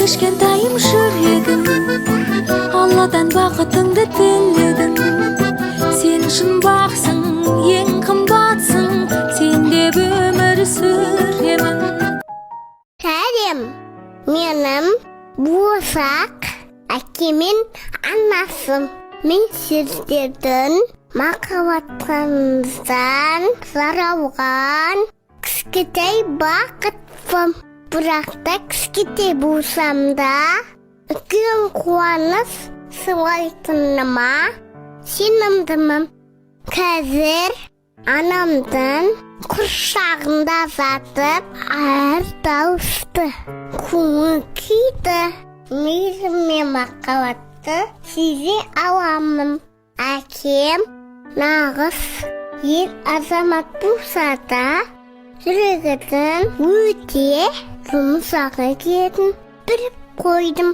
кішкентайым жүрегім, Алладан бақытыңды тіледім. Сен шын бақсың, ең қымбатсың, сен деп өмір сүремін. Сәлем, менің Босақ әкемен анасым. Мен сіздердің махаббатыңыздан зарауған кішкентай бақытпын. Бірақ та кішкентай болсам да, үлкен қуаныш сыйлайтыныма сенімдімін. Қазір анамдың құрсағында жатып, әр дауысты көңіл күйді, мейірім мен махаббатты сезе аламын. Әкем нағыз ер азамат болса да, жүрегінің өте жұмсақ екенін біліп қойдым.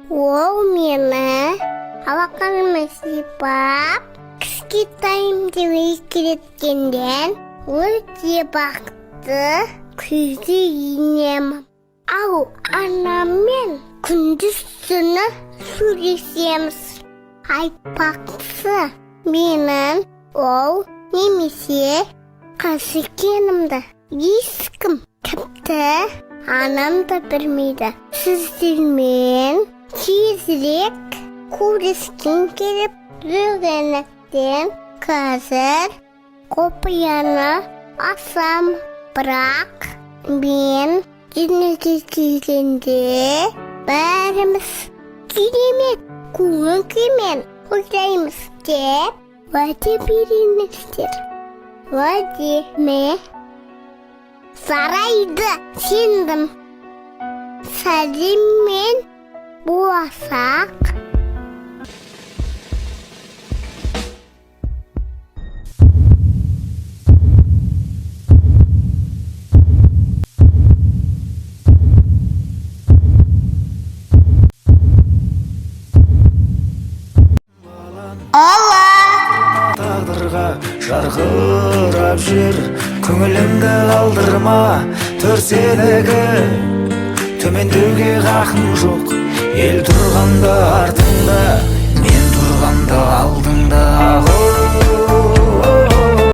Ол мені алақаныма сипап, кішкентайымды еркелеткеннен өте бақытты күйге енемін. Ал анаммен күндіз-түні сөйлесеміз. Айтпақшы, менің ол немесе қыз екенімді ешкім, тіпті анам да білмейді. Сіздермен тезірек көріскім келіп жүргендіктен қазір құпияны ашам. Бірақ мен дүниеге келгенде бәріміз керемет көңіл күймен ойлаймыз деп уәде беріңіздер. Уәде ме? Жарайды, сендім. Сәлеммен Босақ. Тағдырға жарқырап жүр, көңілімді алдырма, төрселігі төмендеуге хақым жоқ. Ел тұрғанда артыңда, мен тұрғанда алдыңда.